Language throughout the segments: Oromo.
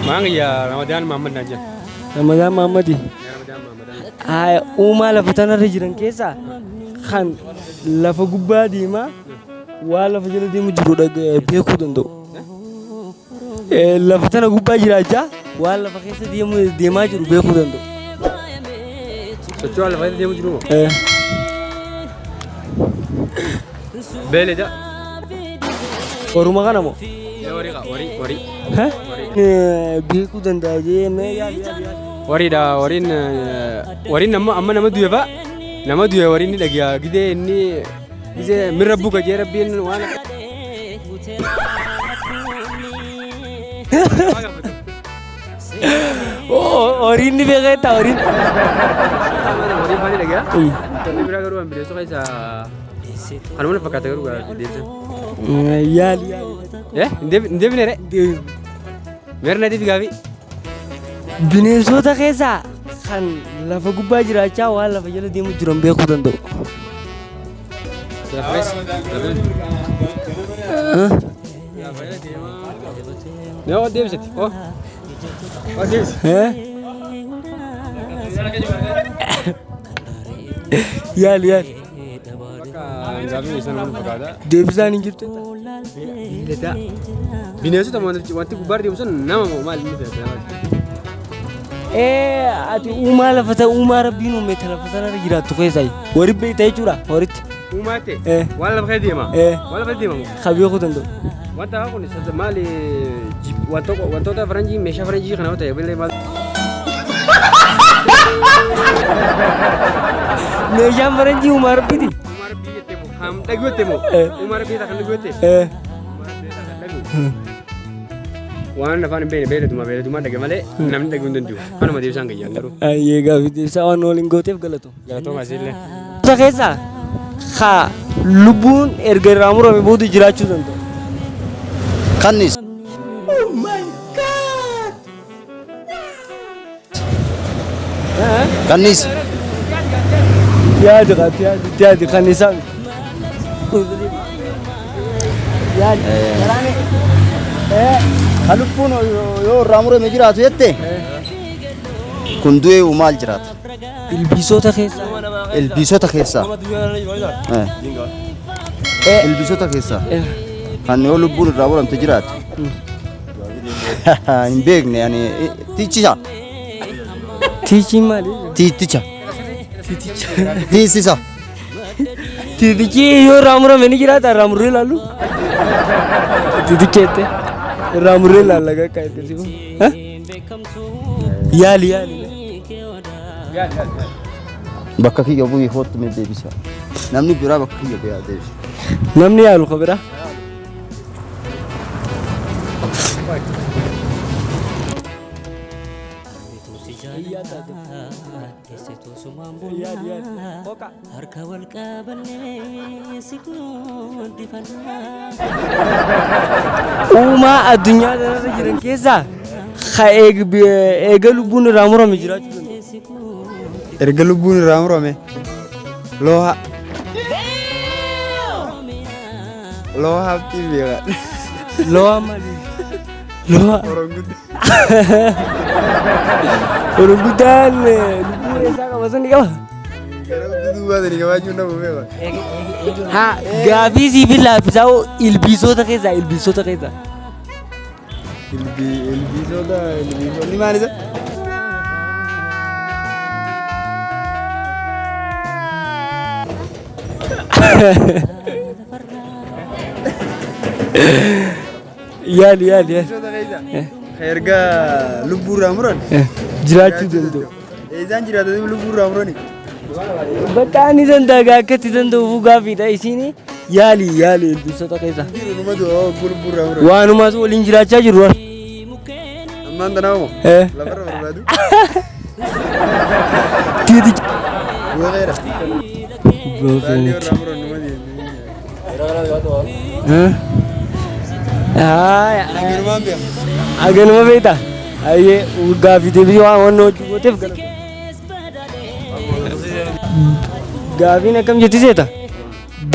Maang ya Ramadan Muhammad Najjar. Ramadan Muhammadi. Haa uumaa lafa tanarra jiran keessa kan lafa gubbaa deemaa waan lafa jala deemu jirudha beekuu danda'u. Lafa tana gubbaa jiraachaa waan lafa keessa deemaa jiru beekuu danda'u. Socho'aa lafa keessa deemu jiru moo? Beeleda. Oruma kana moo? Warii. Beekuu danda'a jeemee yaali. Wariidha wariin amma nama du'e fa'a nama du'e wariin ni dhagiyaa gidee inni gisee mirra buka jee rabbiin waan horiin ni beekata horiin. Wariin faani dhagiyaa. Inni biraa garuu waan bineensota keessaa anuma fakkaata garuu deebisa. Yaali. Hin deebine re? Meerna diif gaafii. Bineensota keessaa kan lafa gubbaa jiraachaa waan lafa jala deemu jiran beekuu danda'u. Yoo deebisati. Yaali. Deebisaan hin jirtu. Bineensota wanti gubbaa deemu sun nama moo maal inni fayyada? Ati uumaa lafa ta'e uumaa rabbiin uume ta lafa sanarra jiraattu keessaa wari beektaa jechuudha horitti. Uumaa ta'e waan lafa keessa deema. Waan lafa deema moo? Kan beekuu danda'u. Wanta kun maali wantoota faranjii meeshaa faranjii kana ta'e billee maal? Meeshaan faranjii uumaa rabbiiti. Uumaa rabbii jettee moo? Kan dhaguu jettee moo? Uumaa rabbii kan dhaguu jettee? Waan afaan hin beeyne dhage malee namni dhaguu hin danda'u. Kanuma deebisaan gayyaan garuu. Ayyee gaafii deebisaa waan waliin gooteef galatu. Galatoomaa isillee. Isa keessaa haa lubbuun erga irraa murame booda jiraachuu danda'u. Kannis. Kannis. Yaadi kannisaa. Yaadi. Kan lubbuun yoo irraa murame jiraatu jette kun du'ee maal jiraata? Ilbiisota keessaa. Ilbiisota keessaa. Ilbiisota keessaa. Kan yoo lubbuun irraa muramte jiraatu. Hin beekne ani tiichisa. Tiichi maali? Tiiticha. Tiisisa. Tiitichi yoo irraa murame ni jiraata irraa murree ilaallu. Tiiticha jettee. Ramuree lallaga kaite sibu. Yaali. Bakka kiyya bu'ee hootu mee deebisa. Namni biraa bakka kiyya bu'ee deebisa. Namni yaalu ka biraa. Uumaa addunyaa kanarra jiran keessaa eega lubbuun irraa murame jiraachuu danda'u. Erga lubbuun irraa murame looha. Loohaatti beekan. Looha maali? Looha. Orangudaan lubbuun isaa qaba sun ni qaba. Haa gaafii siifin laaffisaa ilbiisota keessaa. Ilbiisota maal isa? Yaali. Erga lubbuu irraa muran jiraachuu danda'u. Isaan jiraatanii lubbuu irraa murani. Bakka ani danda'a akkatti danda'uuf gaafiidha isiin yaali ilbiisota keessaa. Waanumaas waliin jiraachaa jiru. Ammaan tanaa moo? Lafarra barbaadu. Tiiticha. Booqeera. Aganuma beektaa? Ayyee gaafii deebii waan hojii gooteef galata. Gaafiin akkam jetti seeta?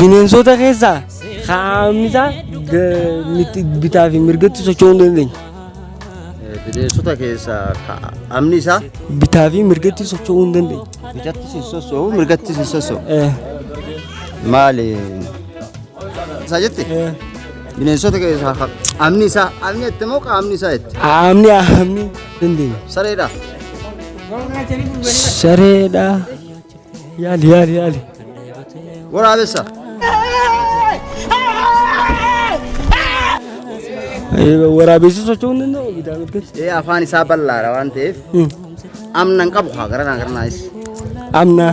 Bineensota keessaa qaamni isaa bitaa fi mirgatti socho'uu hin dandeenye. bineensota keessaa amni isaa bitaa fi mirgatti socho'uu hin dandeenye. bitatti si sossoo'u mirgatti si sossoo'u. Maali? Isaa jetti? Bineensota keessaa amni jettee moo qaamni isaa jetti? Amni dandeenye. Sareedha. Sareedha. Yaali. Waraabessa. Waraabessi socho'uu hin danda'u bitaa mirgatti. Afaan isaa bal'aadha waan ta'eef amna hin qabu haa garanaayis. Amna.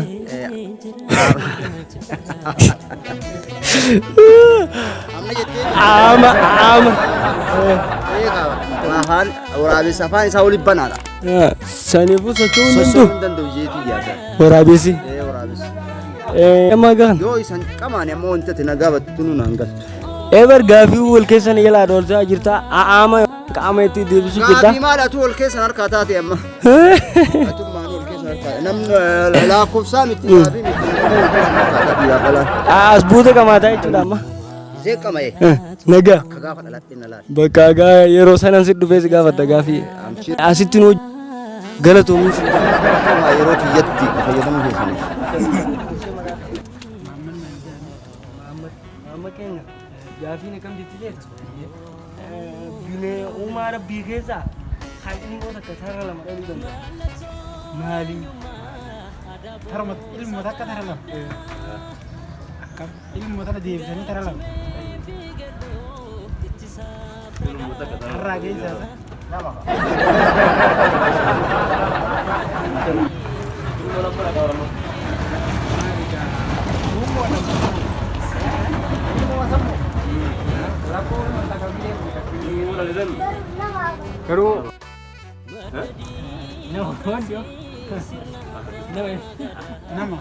Amna jettee? Ama. Afaan waraabessa afaan isaa waliin banaadha. Saniifuu socho'uu hin Sossoo'uu danda'u. hin danda'u jeetii yaada. Waraabessi. Waraabessa. Amma gahan. Yoo isan qamaan ammoo wanti ati nagaa battu nu naan galtu. Eber gaafii wal keessan yaalaa dhooltaa jirta. Ama qaama itti deebisuu jirta. Gaafii maal atu wal keessan harkaa taate amma? Atummaan wal keessan harkaa. Namni lakkoofsaa miti gaafii miti. As buute qamaataa jechuudha amma. Isee qamaye. Nagaa. Akka gaafa dhalatte na laala. Bakka yeroo sanan si dhufee si gaafatta gaafii. Asitti nu galatoomis. Yeroo kiyyatti fayyadamuu keessaniif. Amma keenya gaafii akkam jetti jettu uumaa rabbii keessaa haqni gosa akka sarara lama dhaluu danda'a. Maali? Ilmoota akka tara lama. Akkam ilmoota deebisanii tara lama. Harraa keessaa nama. Garuu Nama.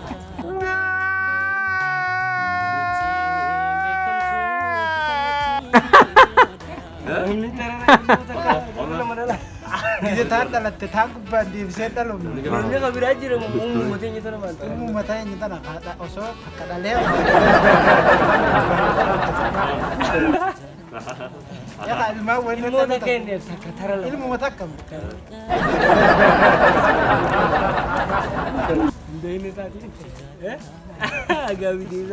Gise taan dhalatte taan gubbaan deebisee dhaluun. Inni kabiraa jira uummatee inni tana maal ta'e? Uummata eenyu tana osoo akka dhalee. Yaa ilmaan waliin Ilmoota keenyaaf takka tara lama. ilmoota akkam. Hundeen isaatii. Gaafii